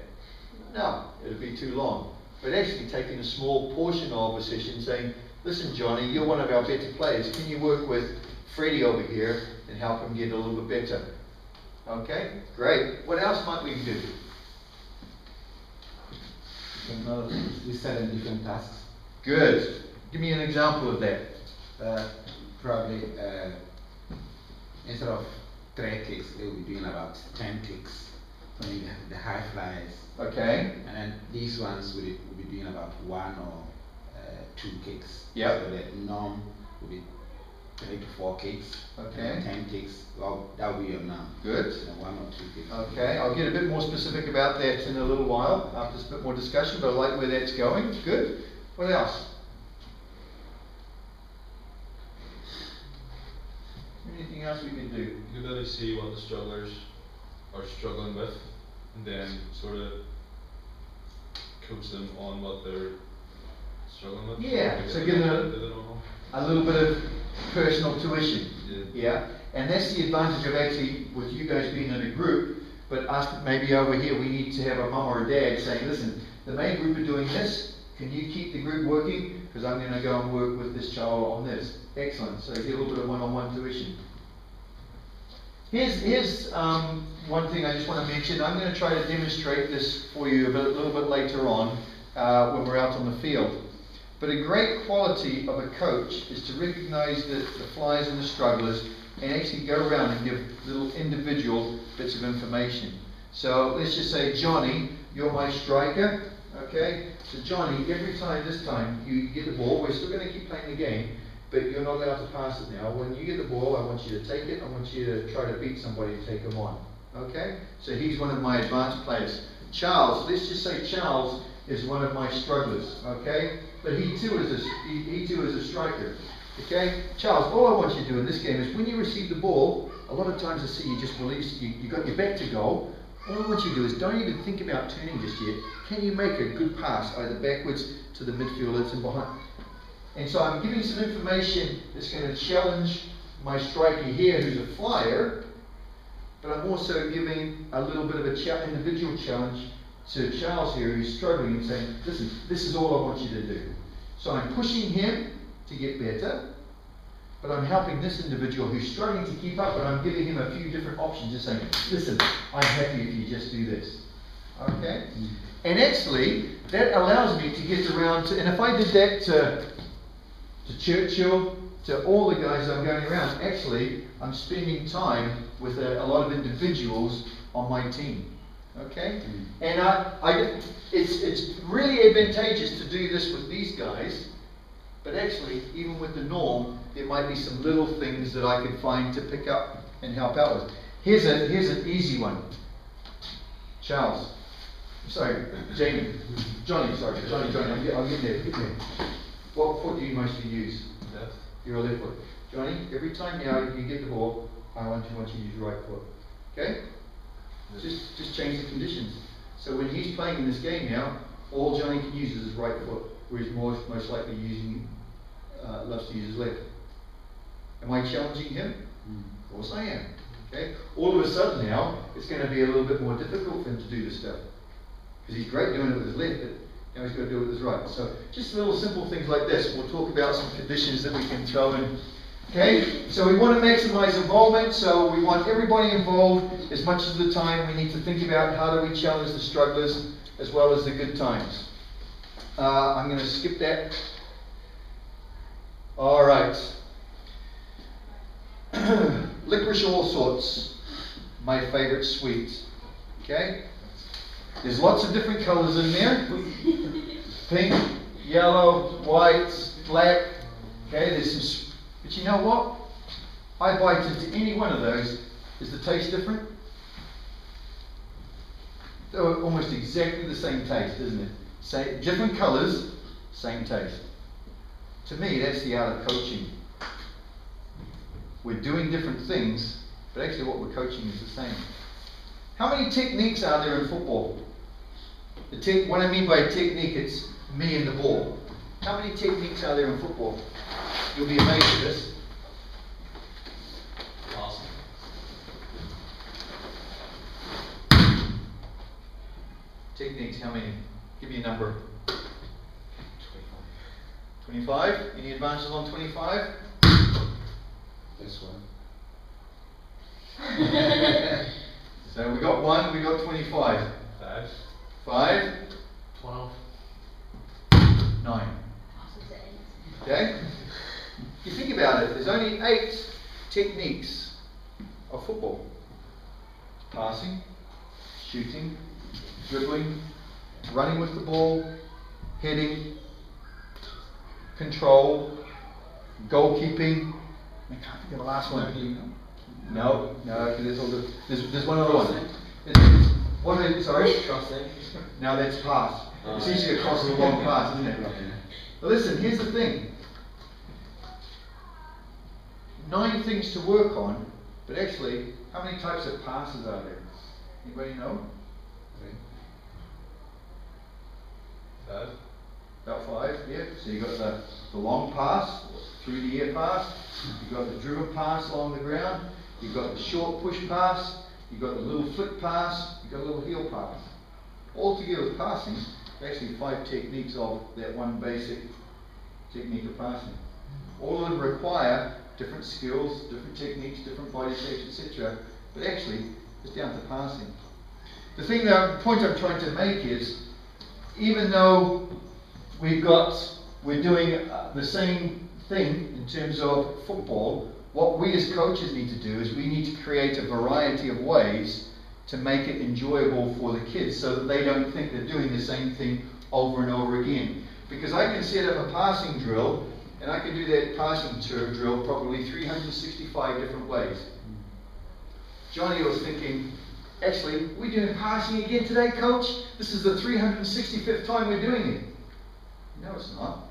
No, it'd be too long. But actually taking a small portion of a session saying, listen, Johnny, you're one of our better players. Can you work with Freddie over here and help him get a little bit better? Okay, great. What else might we do? We set them different tasks. Good. Give me an example of that. Probably instead of 3 kicks, they will be doing about 10 kicks. Putting the high flies. Okay. And then these ones will be doing about 1 or 2 kicks. Yep. So the norm will be 3 to 4 kicks. Okay. 10 kicks. Well, that will be your norm. Good. So 1 or 2 kicks. Okay, I'll get a bit more specific about that in a little while after a bit more discussion, but I like where that's going. Good. What else? Anything else we can do? You can really see what the strugglers are struggling with, and then sort of coach them on what they're struggling with. Yeah, so give them a little bit of personal tuition. Yeah, and that's the advantage of actually, with you guys being in a group, but us maybe over here, we need to have a mum or a dad saying, listen, the main group are doing this, can you keep the group working? Because I'm going to go and work with this child on this. Excellent, so you get a little bit of one-on-one tuition. Here's one thing I just want to mention. I'm going to try to demonstrate this for you a little bit later on when we're out on the field. But a great quality of a coach is to recognize the flyers and the strugglers and actually go around and give little individual bits of information. So let's just say, Johnny, you're my striker. Okay? So Johnny, every time this time you get the ball, we're still going to keep playing the game, but you're not allowed to pass it now. When you get the ball, I want you to take it. I want you to try to beat somebody and take them on. Okay? So he's one of my advanced players. Charles, let's just say Charles is one of my strugglers. Okay? But he too is a striker. Okay? Charles, all I want you to do in this game is when you receive the ball, a lot of times I see you just release, you got your back to goal. All I want you to do is don't even think about turning just yet. Can you make a good pass either backwards to the midfielders and behind? And so I'm giving some information that's going to challenge my striker here who's a flyer, but I'm also giving a little bit of an individual challenge to Charles here who's struggling and saying, listen, this is all I want you to do. So I'm pushing him to get better, but I'm helping this individual who's struggling to keep up, but I'm giving him a few different options, just saying, listen, I'm happy if you just do this. Okay? And actually, that allows me to get around to, and if I did that to Churchill, to all the guys I'm going around, actually, I'm spending time with a lot of individuals on my team. Okay? And it's really advantageous to do this with these guys, but actually, even with the norm, there might be some little things that I could find to pick up and help out with. Here's an easy one. Charles. Sorry, Jamie. Johnny, sorry. Johnny, I'll get there. What foot do you mostly use? Left. You're a left foot. Johnny, every time now you get the ball, I want you to use your right foot. Okay? Just change the conditions. So when he's playing in this game now, all Johnny can use is his right foot, where he's most likely loves to use his left. Am I challenging him? Of course I am. Okay? All of a sudden now, it's going to be a little bit more difficult for him to do this stuff. Because he's great doing it with his left, but now he's got to do it with his right. So just little simple things like this. We'll talk about some conditions that we can throw in. Okay? So we want to maximize involvement, so we want everybody involved as much of the time. We need to think about how do we challenge the strugglers as well as the good times. I'm going to skip that. Alright. Licorice all sorts. My favourite sweet. Okay? There's lots of different colours in there. Pink, yellow, white, black. Okay, there's some. But you know what? I bite into any one of those. Is the taste different? They're almost exactly the same taste, isn't it? Different colours, same taste. To me, that's the art of coaching. We're doing different things, but actually what we're coaching is the same. How many techniques are there in football? What I mean by technique, it's me and the ball. How many techniques are there in football? You'll be amazed at this. Awesome. Techniques, how many? Give me a number. 25. Any advances on 25? This one. So we got 1, we got 25. 5. 12. 9. Okay? If you think about it, there's only 8 techniques of football. Passing, shooting, dribbling, running with the ball, heading, control, goalkeeping. I can't think of the last one. No, there's all the, there's one other one. Sorry? Crossing. Now that's pass. It's easy to cross a long pass, isn't it? But listen, here's the thing. 9 things to work on, but actually, how many types of passes are there? Anybody know? About 5, yeah. So you've got the long pass, through the air pass, you've got the driven pass along the ground, you've got the short push pass, you've got the little flick pass, you've got a little heel pass. All together with passing, actually 5 techniques of that one basic technique of passing. All of them require different skills, different techniques, different body shapes, etc. But actually, it's down to passing. The point I'm trying to make is, even though we're doing the same thing in terms of football, what we as coaches need to do is we need to create a variety of ways to make it enjoyable for the kids so that they don't think they're doing the same thing over and over again. Because I can set up a passing drill, and I can do that passing drill probably 365 different ways. Johnny was thinking, actually, we're doing passing again today, coach? This is the 365th time we're doing it. No, it's not.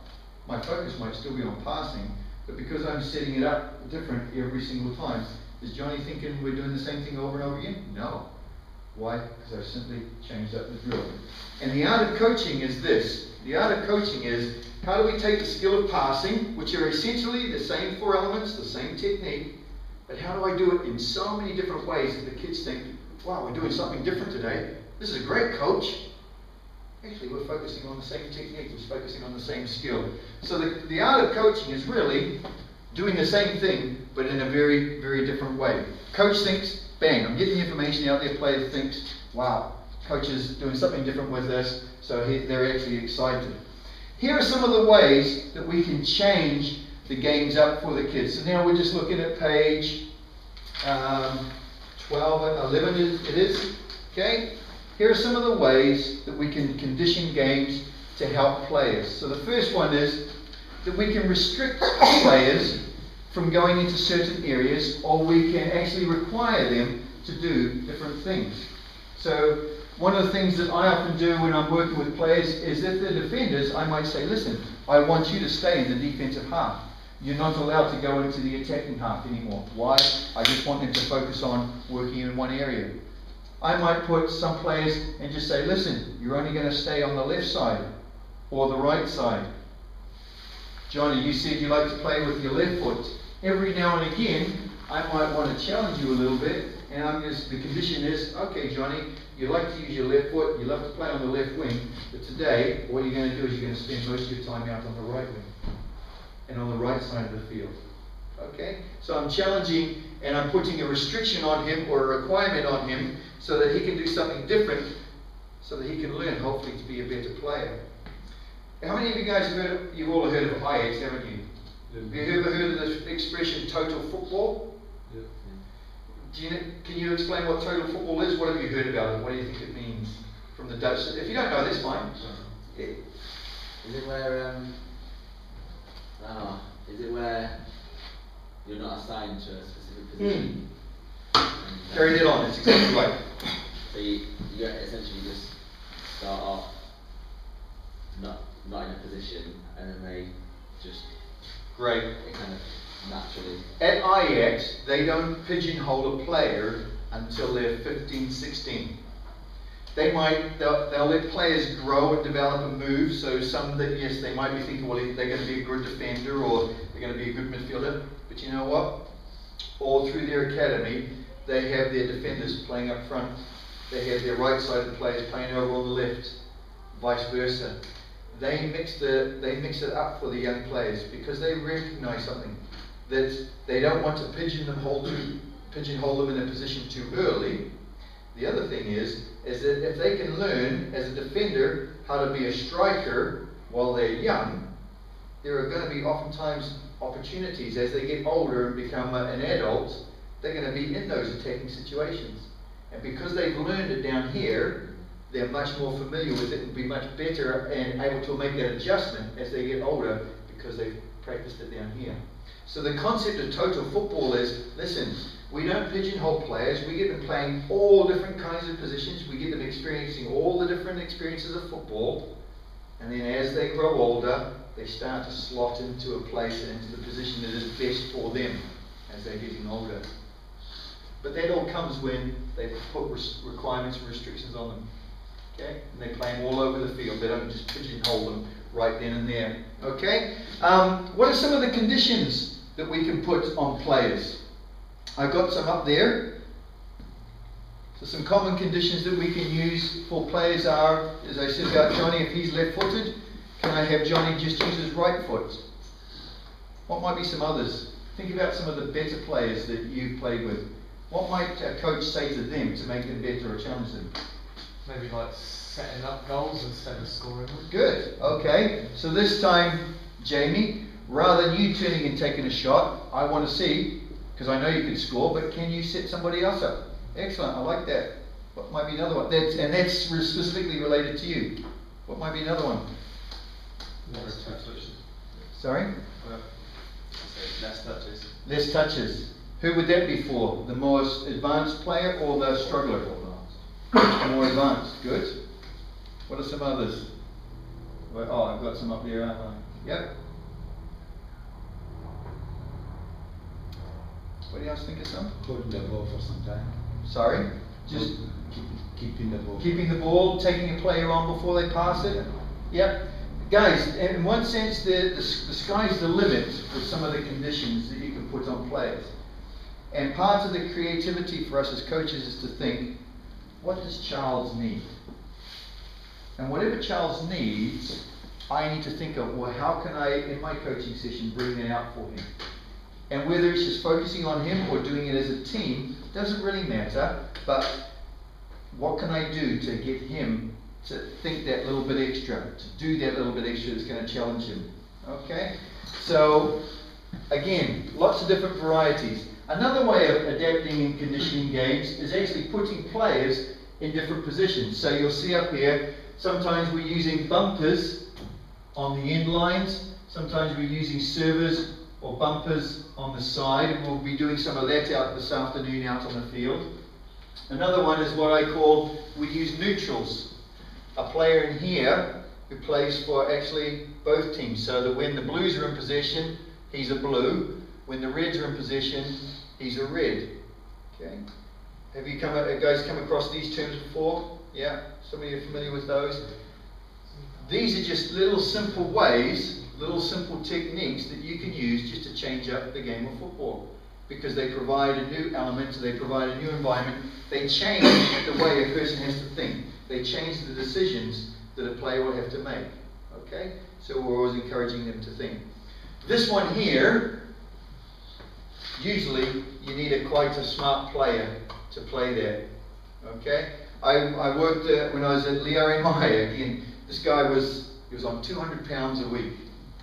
My focus might still be on passing, but because I'm setting it up different every single time, is Johnny thinking we're doing the same thing over and over again? No. Why? Because I've simply changed up the drill. And the art of coaching is this. The art of coaching is, how do we take the skill of passing, which are essentially the same 4 elements, the same technique, but how do I do it in so many different ways that the kids think, wow, we're doing something different today. This is a great coach. Actually, we're focusing on the same technique, we're focusing on the same skill. So the art of coaching is really doing the same thing, but in a very, very different way. Coach thinks, bang, I'm getting the information out there. Player thinks, wow, coach is doing something different with this, so they're actually excited. Here are some of the ways that we can change the games up for the kids. So now we're just looking at page 11 it is. Okay? Here are some of the ways that we can condition games to help players. So the first one is that we can restrict players from going into certain areas, or we can actually require them to do different things. So one of the things that I often do when I'm working with players is if they're defenders, I might say, listen, I want you to stay in the defensive half. You're not allowed to go into the attacking half anymore. Why? I just want them to focus on working in one area. I might put some players and just say, listen, you're only going to stay on the left side or the right side. Johnny, you said you like to play with your left foot. Every now and again, I might want to challenge you a little bit, and the condition is, okay, Johnny, you like to use your left foot, you love to play on the left wing, but today, what you're going to do is you're going to spend most of your time out on the right wing and on the right side of the field. Okay? So I'm challenging and I'm putting a restriction on him or a requirement on him so that he can do something different, so that he can learn, hopefully, to be a better player. How many of you guys you've all heard of IX, haven't you? Yeah. Have you ever heard of the expression total football? Yeah. Can you explain what total football is? What have you heard about it? What do you think it means from the Dutch? If you don't know, that's fine. Yeah. Is it where you're not assigned to a specific position? Carry that on, that's exactly right. So you essentially just start off not in a position, and then they just great. It kind of naturally. At IX, they don't pigeonhole a player until they're 15, 16. They'll let players grow and develop and move. So some that, yes, they might be thinking, well, they're going to be a good defender or they're going to be a good midfielder. But you know what? All through their academy, they have their defenders playing up front. They have their right side of the players playing over on the left, vice versa. They mix it up for the young players because they recognise something, that they don't want to pigeonhole them in a position too early. The other thing is that if they can learn as a defender how to be a striker while they're young, there are going to be oftentimes opportunities as they get older and become an adult. They're going to be in those attacking situations, and because they've learned it down here, they're much more familiar with it and be much better and able to make that adjustment as they get older because they've practiced it down here. So the concept of total football is, listen, we don't pigeonhole players, we get them playing all different kinds of positions, we get them experiencing all the different experiences of football, and then as they grow older, they start to slot into a place and into the position that is best for them as they're getting older. But that all comes when they put requirements and restrictions on them. Okay? And they play them all over the field. They don't just pigeonhole them right then and there. Okay? What are some of the conditions that we can put on players? I've got some up there. So some common conditions that we can use for players are, as I said about Johnny, if he's left-footed, can I have Johnny just use his right foot? What might be some others? Think about some of the better players that you've played with. What might a coach say to them to make them better or challenge them? Maybe like setting up goals instead of scoring them. Good, okay. So this time, Jamie, rather than you turning and taking a shot, I want to see, because I know you can score, but can you set somebody else up? Excellent, I like that. What might be another one? That's specifically related to you. What might be another one? Less touches. Sorry? Less touches. Less touches. Who would that be for? The more advanced player or the struggler? More advanced. Good. What are some others? Oh, I've got some up there, aren't I? Yep. What else think of some? Holding the ball for some time. Sorry? Just keeping the ball. Keeping the ball, taking a player on before they pass it? Yep. Guys, in one sense, the sky's the limit with some of the conditions that you can put on players. And part of the creativity for us as coaches is to think, what does Charles need? And whatever Charles needs, I need to think of, well, how can I, in my coaching session, bring that out for him? And whether it's just focusing on him or doing it as a team, doesn't really matter, but what can I do to get him to think that little bit extra, to do that little bit extra that's going to challenge him? Okay? So, again, lots of different varieties. Another way of adapting and conditioning games is actually putting players in different positions. So you'll see up here, sometimes we're using bumpers on the end lines, sometimes we're using servers or bumpers on the side, and we'll be doing some of that out this afternoon out on the field. Another one is what I call, we use neutrals. A player in here who plays for actually both teams, so that when the Blues are in possession, he's a blue. When the Reds are in possession, he's a red. Okay. Have you guys come across these terms before? Yeah? Some of you are familiar with those? These are just little simple ways, little simple techniques that you can use just to change up the game of football. Because they provide a new element, they provide a new environment, they change the way a person has to think. They change the decisions that a player will have to make. Okay? So we're always encouraging them to think. This one here, usually you need quite a smart player to play that. Okay? I worked when I was at Leo Meyer. Again, this guy was on 200 pounds a week.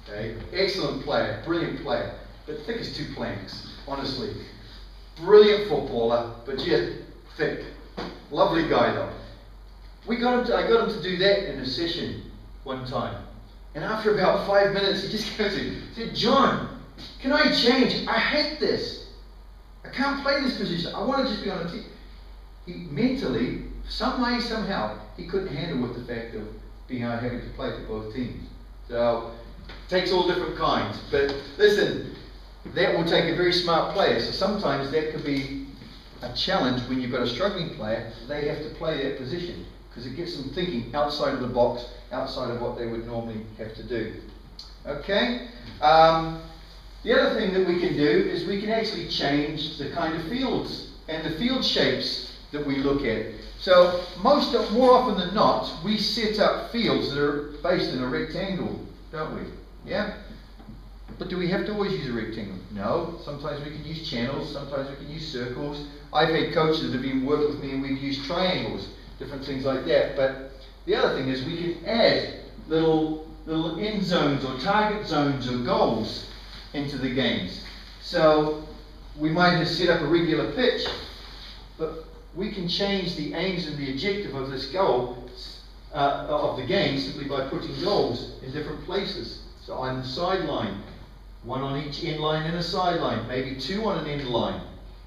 Okay? Excellent player, brilliant player, but thick as 2 planks, honestly. Brilliant footballer, but just thick. Lovely guy though. I got him to do that in a session one time. And after about 5 minutes, he just goes to me, said, "John, can I change? I hate this. I can't play this position. I want to just be on a team." He mentally, some way, somehow, he couldn't handle with the fact of having to play for both teams. So, it takes all different kinds. But listen, that will take a very smart player. So sometimes that could be a challenge when you've got a struggling player. They have to play that position because it gets them thinking outside of the box, outside of what they would normally have to do. Okay? The other thing that we can do is we can actually change the kind of fields and the field shapes that we look at. So more often than not, we set up fields that are based in a rectangle, don't we? Yeah? But do we have to always use a rectangle? No. Sometimes we can use channels, sometimes we can use circles. I've had coaches that have been working with me and we've used triangles, different things like that. But the other thing is we can add little end zones or target zones or goals into the games. So we might have set up a regular pitch, but we can change the aims and the objective of this goal of the game simply by putting goals in different places. So on the sideline, one on each end line and a sideline, maybe 2 on an end line.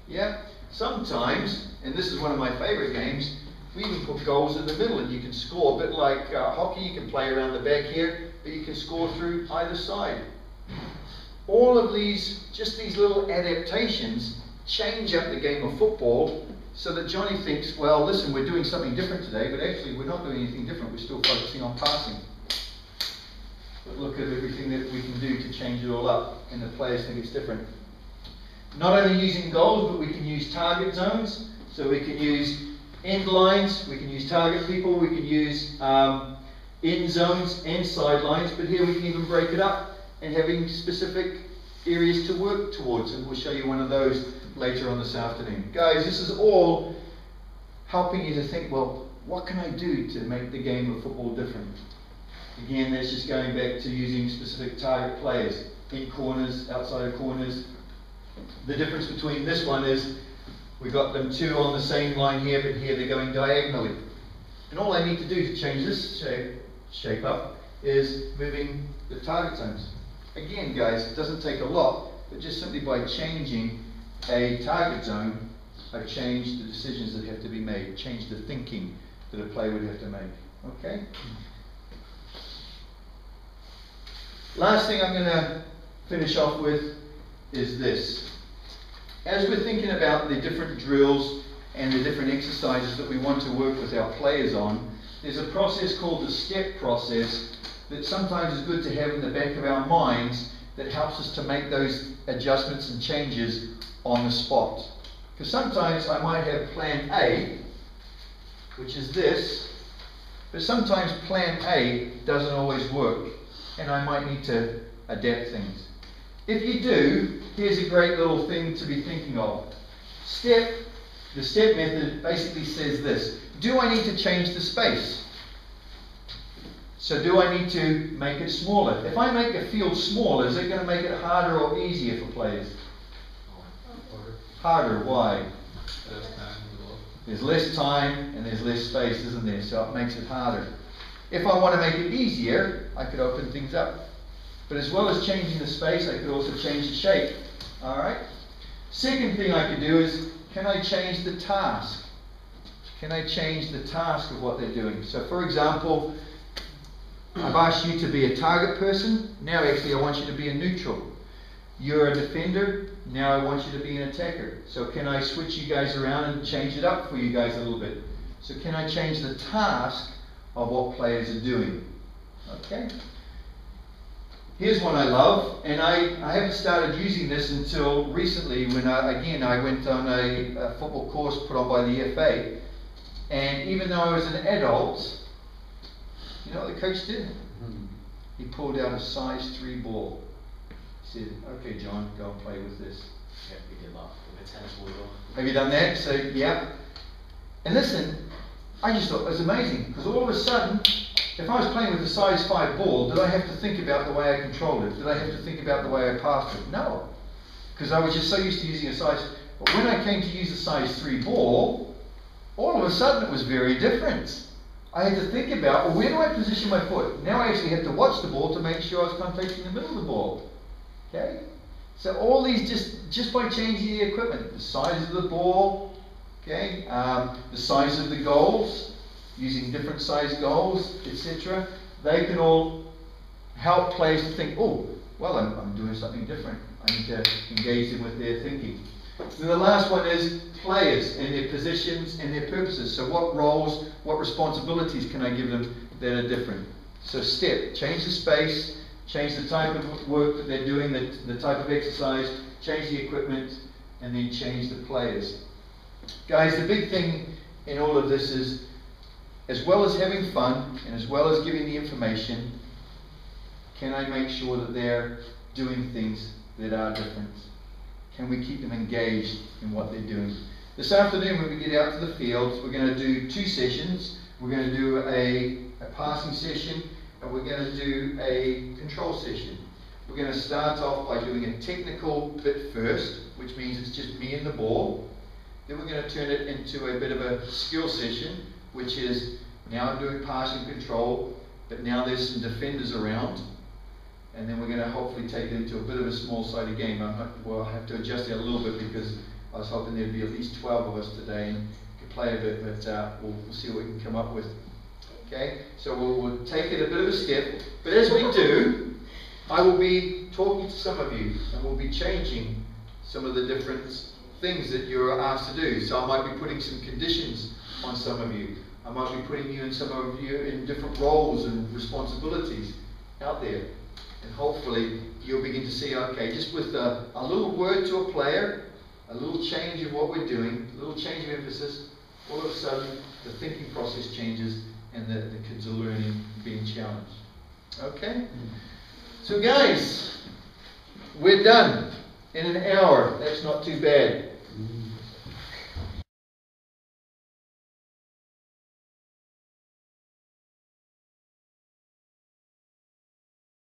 Yeah? Sometimes, and this is one of my favourite games, we even put goals in the middle and you can score. A bit like hockey, you can play around the back here, but you can score through either side. All of these, just these little adaptations, change up the game of football so that Johnny thinks, well, listen, we're doing something different today, but actually we're not doing anything different, we're still focusing on passing. But look at everything that we can do to change it all up, and the players think it's different. Not only using goals, but we can use target zones, so we can use end lines, we can use target people, we can use end zones and sidelines, but here we can even break it up and having specific areas to work towards, and we'll show you one of those later on this afternoon. Guys, this is all helping you to think, well, what can I do to make the game of football different? Again, that's just going back to using specific target players, in corners, outside of corners. The difference between this one is we've got them 2 on the same line here, but here they're going diagonally. And all I need to do to change this shape up is moving the target zones. Again, guys, it doesn't take a lot, but just simply by changing a target zone, I've changed the decisions that have to be made, changed the thinking that a player would have to make. Okay? Last thing I'm going to finish off with is this. As we're thinking about the different drills and the different exercises that we want to work with our players on, there's a process called the step process that sometimes is good to have in the back of our minds that helps us to make those adjustments and changes on the spot. Because sometimes I might have plan A, which is this, but sometimes plan A doesn't always work, and I might need to adapt things. If you do, here's a great little thing to be thinking of. The step method basically says this: do I need to change the space? So do I need to make it smaller? If I make a field smaller, is it going to make it harder or easier for players? Harder. Why? There's less time and there's less space, isn't there? So it makes it harder. If I want to make it easier, I could open things up. But as well as changing the space, I could also change the shape. Alright? Second thing I could do is, can I change the task? Can I change the task of what they're doing? So for example, I've asked you to be a target person. Now actually I want you to be a neutral. You're a defender. Now I want you to be an attacker. So can I switch you guys around and change it up for you guys a little bit? So can I change the task of what players are doing? Okay. Here's one I love, and I haven't started using this until recently when I went on a football course put on by the FA. And even though I was an adult, you know what the coach did? He pulled out a size 3 ball. He said, okay John, go and play with this. Yeah, we did that with a tennis ball. Have you done that? So, yeah. And listen, I just thought it was amazing, because all of a sudden, if I was playing with a size 5 ball, did I have to think about the way I controlled it? Did I have to think about the way I passed it? No. Because I was just so used to using a size. But when I came to use a size 3 ball, all of a sudden it was very different. I had to think about, well, where do I position my foot? Now I actually had to watch the ball to make sure I was contacting the middle of the ball. Okay? So all these, just by changing the equipment, the size of the ball, okay, the size of the goals, using different size goals, etc., they can all help players to think, oh, well, I'm doing something different. I need to engage them with their thinking. Then the last one is players and their positions and their purposes. So what roles, what responsibilities can I give them that are different? So step, change the space, change the type of work that they're doing, the type of exercise, change the equipment, and then change the players. Guys, the big thing in all of this is, as well as having fun and as well as giving the information, can I make sure that they're doing things that are different? Can we keep them engaged in what they're doing? This afternoon when we get out to the fields, we're going to do 2 sessions. We're going to do a passing session, and we're going to do a control session. We're going to start off by doing a technical bit first, which means it's just me and the ball. Then we're going to turn it into a bit of a skill session, which is now I'm doing passing control, but now there's some defenders around. And then we're going to hopefully take it into a bit of a small-sided game. I'll have to adjust that a little bit because I was hoping there'd be at least 12 of us today and could play a bit, but we'll see what we can come up with. Okay, so we'll take it a bit of a step. But as we do, I will be talking to some of you, and we'll be changing some of the different things that you're asked to do. So I might be putting some conditions on some of you. I might be putting you in some of you in different roles and responsibilities out there. And hopefully you'll begin to see, okay, just with a little word to a player, a little change of what we're doing, a little change of emphasis, all of a sudden the thinking process changes and the kids are learning, being challenged. Okay? So guys, we're done in an hour. That's not too bad.